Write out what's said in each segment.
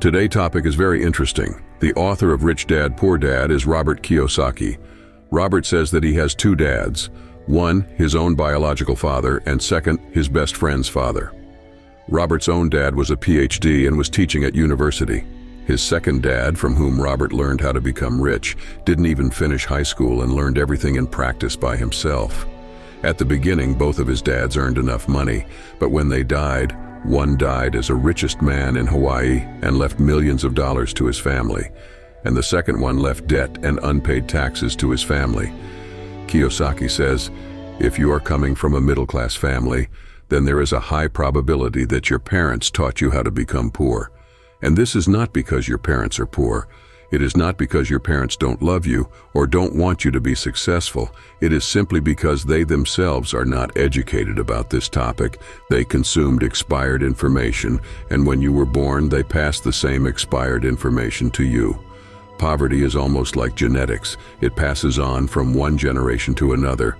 Today's topic is very interesting. The author of Rich Dad, Poor Dad is Robert Kiyosaki. Robert says that he has two dads. One, his own biological father, and second, his best friend's father. Robert's own dad was a PhD and was teaching at university. His second dad, from whom Robert learned how to become rich, didn't even finish high school and learned everything in practice by himself. At the beginning, both of his dads earned enough money, but when they died, one died as the richest man in Hawaii and left millions of dollars to his family, and the second one left debt and unpaid taxes to his family. Kiyosaki says, if you are coming from a middle-class family, then there is a high probability that your parents taught you how to become poor. And this is not because your parents are poor. It is not because your parents don't love you or don't want you to be successful. It is simply because they themselves are not educated about this topic. They consumed expired information, and when you were born, they passed the same expired information to you. Poverty is almost like genetics. It passes on from one generation to another.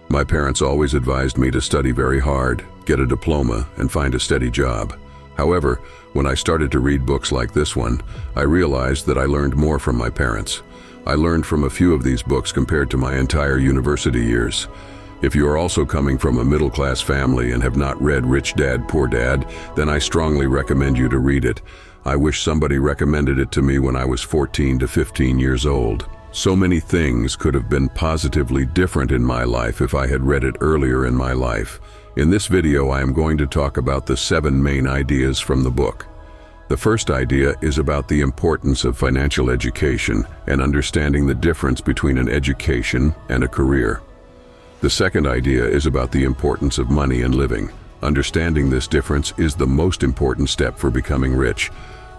My parents always advised me to study very hard, get a diploma, and find a steady job. However, when I started to read books like this one, I realized that I learned more from my parents. I learned from a few of these books compared to my entire university years. If you are also coming from a middle-class family and have not read Rich Dad, Poor Dad, then I strongly recommend you to read it. I wish somebody recommended it to me when I was 14 to 15 years old. So many things could have been positively different in my life if I had read it earlier in my life. In this video, I am going to talk about the 7 main ideas from the book. The first idea is about the importance of financial education and understanding the difference between an education and a career. The second idea is about the importance of money and living. Understanding this difference is the most important step for becoming rich.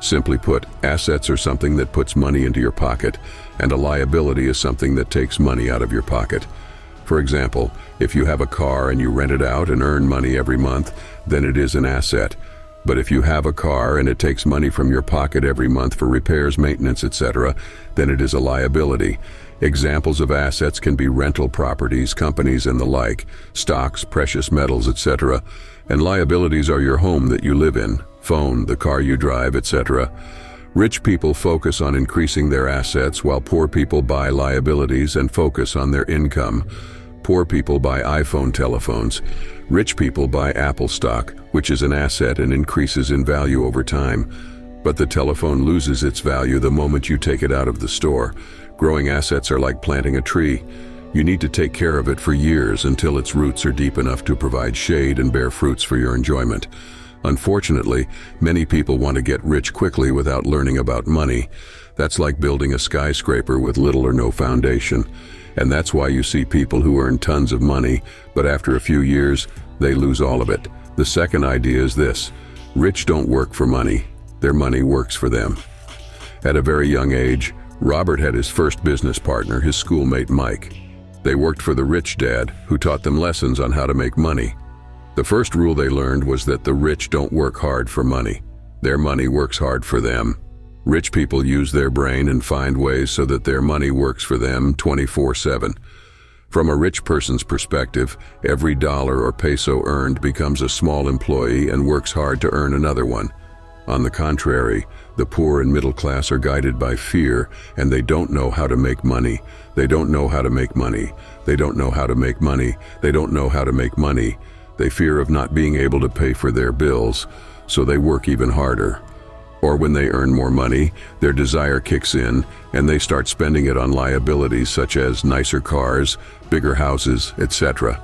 Simply put, assets are something that puts money into your pocket, and a liability is something that takes money out of your pocket. For example, if you have a car and you rent it out and earn money every month, then it is an asset. But if you have a car and it takes money from your pocket every month for repairs, maintenance, etc., then it is a liability. Examples of assets can be rental properties, companies, and the like, stocks, precious metals, etc. And liabilities are your home that you live in, phone, the car you drive, etc. Rich people focus on increasing their assets, while poor people buy liabilities and focus on their income. Poor people buy iPhone telephones. Rich people buy Apple stock, which is an asset and increases in value over time. But the telephone loses its value the moment you take it out of the store. Growing assets are like planting a tree. You need to take care of it for years until its roots are deep enough to provide shade and bear fruits for your enjoyment. Unfortunately, many people want to get rich quickly without learning about money. That's like building a skyscraper with little or no foundation. And that's why you see people who earn tons of money, but after a few years, they lose all of it. The second idea is this: rich don't work for money. Their money works for them. At a very young age, Robert had his first business partner, his schoolmate Mike. They worked for the rich dad, who taught them lessons on how to make money. The first rule they learned was that the rich don't work hard for money. Their money works hard for them. Rich people use their brain and find ways so that their money works for them 24/7. From a rich person's perspective, every dollar or peso earned becomes a small employee and works hard to earn another one. On the contrary, the poor and middle class are guided by fear, and they don't know how to make money. They don't know how to make money. They don't know how to make money. They don't know how to make money. They fear of not being able to pay for their bills, so they work even harder. Or when they earn more money, their desire kicks in, and they start spending it on liabilities such as nicer cars, bigger houses, etc.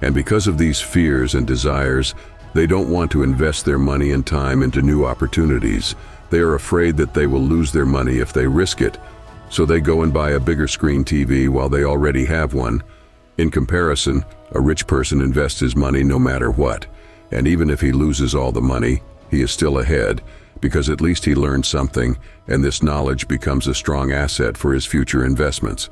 And because of these fears and desires, they don't want to invest their money and time into new opportunities. They are afraid that they will lose their money if they risk it, so they go and buy a bigger screen TV while they already have one. In comparison, a rich person invests his money no matter what, and even if he loses all the money, he is still ahead, because at least he learned something, and this knowledge becomes a strong asset for his future investments.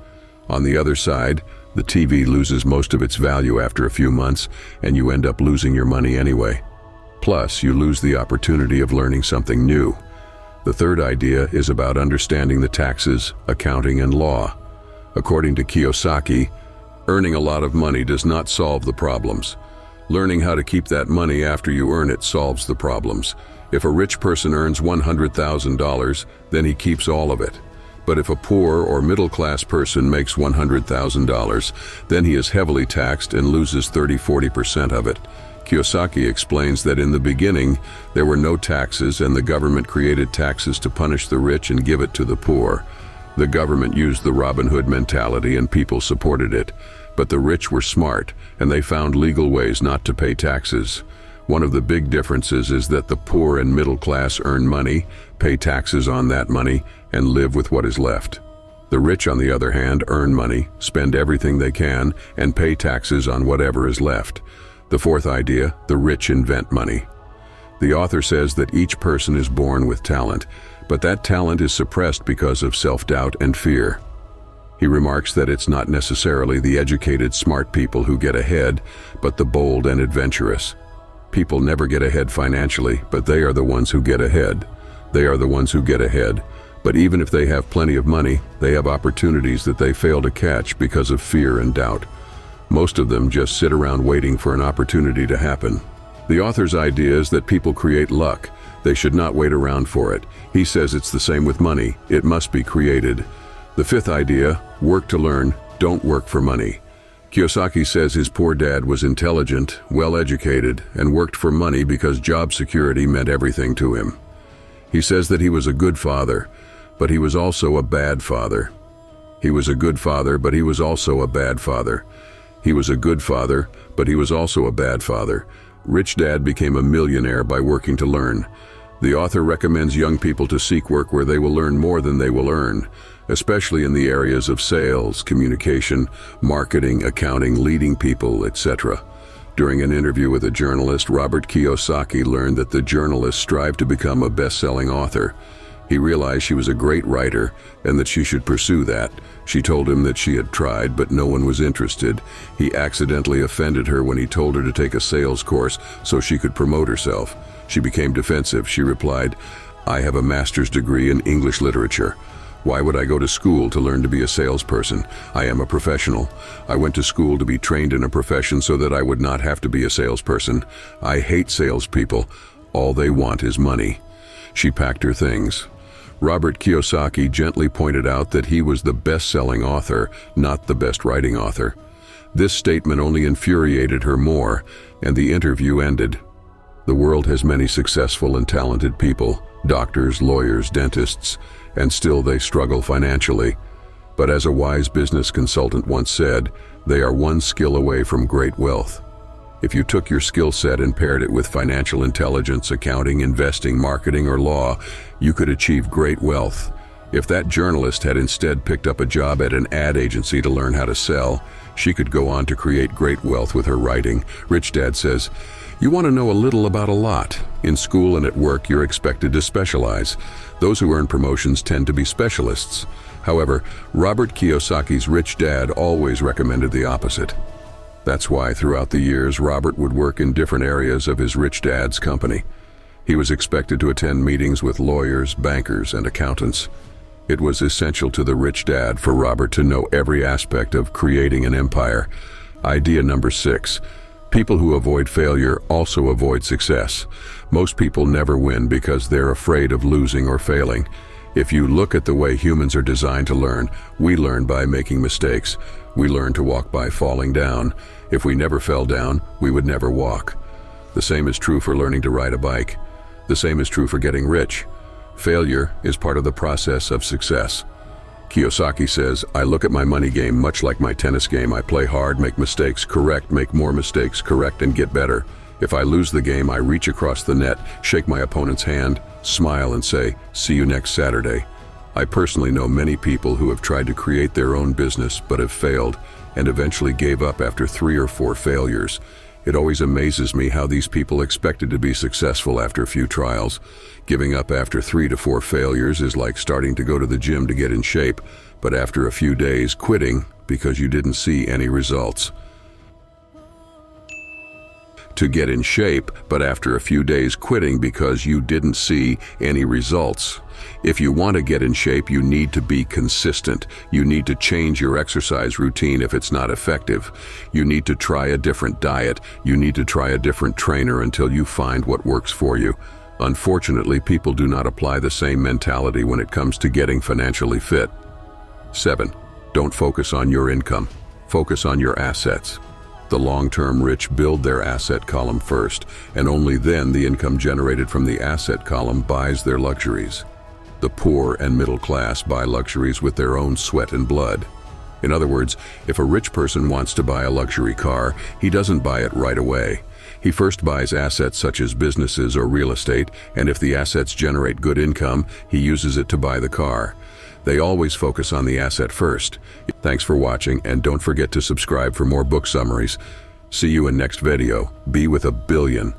On the other side, the TV loses most of its value after a few months, and you end up losing your money anyway. Plus, you lose the opportunity of learning something new. The third idea is about understanding the taxes, accounting, and law. According to Kiyosaki, earning a lot of money does not solve the problems. Learning how to keep that money after you earn it solves the problems. If a rich person earns $100,000, then he keeps all of it. But if a poor or middle-class person makes $100,000, then he is heavily taxed and loses 30–40% of it. Kiyosaki explains that in the beginning, there were no taxes and the government created taxes to punish the rich and give it to the poor. The government used the Robin Hood mentality and people supported it. But the rich were smart and they found legal ways not to pay taxes. One of the big differences is that the poor and middle class earn money, pay taxes on that money, and live with what is left. The rich, on the other hand, earn money, spend everything they can, and pay taxes on whatever is left. The fourth idea, the rich invent money. The author says that each person is born with talent, but that talent is suppressed because of self-doubt and fear. He remarks that it's not necessarily the educated, smart people who get ahead, but the bold and adventurous. People never get ahead financially, but they are the ones who get ahead. They are the ones who get ahead. But even if they have plenty of money, they have opportunities that they fail to catch because of fear and doubt. Most of them just sit around waiting for an opportunity to happen. The author's idea is that people create luck. They should not wait around for it. He says it's the same with money. It must be created. The fifth idea, work to learn, don't work for money. Kiyosaki says his poor dad was intelligent, well-educated, and worked for money because job security meant everything to him. He says that he was a good father, but he was also a bad father. He was a good father, but he was also a bad father. He was a good father, but he was also a bad father. Rich Dad became a millionaire by working to learn. The author recommends young people to seek work where they will learn more than they will earn, especially in the areas of sales, communication, marketing, accounting, leading people, etc. During an interview with a journalist, Robert Kiyosaki learned that the journalist strived to become a best-selling author. He realized she was a great writer and that she should pursue that. She told him that she had tried, but no one was interested. He accidentally offended her when he told her to take a sales course so she could promote herself. She became defensive. She replied, "I have a master's degree in English literature. Why would I go to school to learn to be a salesperson? I am a professional. I went to school to be trained in a profession so that I would not have to be a salesperson. I hate salespeople. All they want is money." She packed her things. Robert Kiyosaki gently pointed out that he was the best-selling author, not the best writing author. This statement only infuriated her more, and the interview ended. The world has many successful and talented people, doctors, lawyers, dentists, and still they struggle financially. But as a wise business consultant once said, they are one skill away from great wealth. If you took your skill set and paired it with financial intelligence, accounting, investing, marketing, or law, you could achieve great wealth. If that journalist had instead picked up a job at an ad agency to learn how to sell, she could go on to create great wealth with her writing. Rich Dad says, "You want to know a little about a lot. In school and at work, you're expected to specialize. Those who earn promotions tend to be specialists." However, Robert Kiyosaki's Rich Dad always recommended the opposite. That's why throughout the years, Robert would work in different areas of his Rich Dad's company. He was expected to attend meetings with lawyers, bankers, and accountants. It was essential to the Rich Dad for Robert to know every aspect of creating an empire. Idea number 6. People who avoid failure also avoid success. Most people never win because they're afraid of losing or failing. If you look at the way humans are designed to learn, we learn by making mistakes. We learn to walk by falling down. If we never fell down, we would never walk. The same is true for learning to ride a bike. The same is true for getting rich. Failure is part of the process of success. Kiyosaki says, "I look at my money game much like my tennis game. I play hard, make mistakes, correct, make more mistakes, correct, and get better. If I lose the game, I reach across the net, shake my opponent's hand, smile, and say, 'See you next Saturday.'" I personally know many people who have tried to create their own business but have failed and eventually gave up after 3 or 4 failures. It always amazes me how these people expected to be successful after a few trials. Giving up after 3 to 4 failures is like starting to go to the gym to get in shape, but after a few days quitting because you didn't see any results. To get in shape, but after a few days quitting because you didn't see any results. If you want to get in shape, you need to be consistent. You need to change your exercise routine if it's not effective. You need to try a different diet. You need to try a different trainer until you find what works for you. Unfortunately, people do not apply the same mentality when it comes to getting financially fit. 7. Don't focus on your income. Focus on your assets. The long-term rich build their asset column first, and only then the income generated from the asset column buys their luxuries. The poor and middle class buy luxuries with their own sweat and blood. In other words, if a rich person wants to buy a luxury car, he doesn't buy it right away. He first buys assets such as businesses or real estate, and if the assets generate good income, he uses it to buy the car. They always focus on the asset first. Thanks for watching, and don't forget to subscribe for more book summaries. See you in next video. Be with a billion.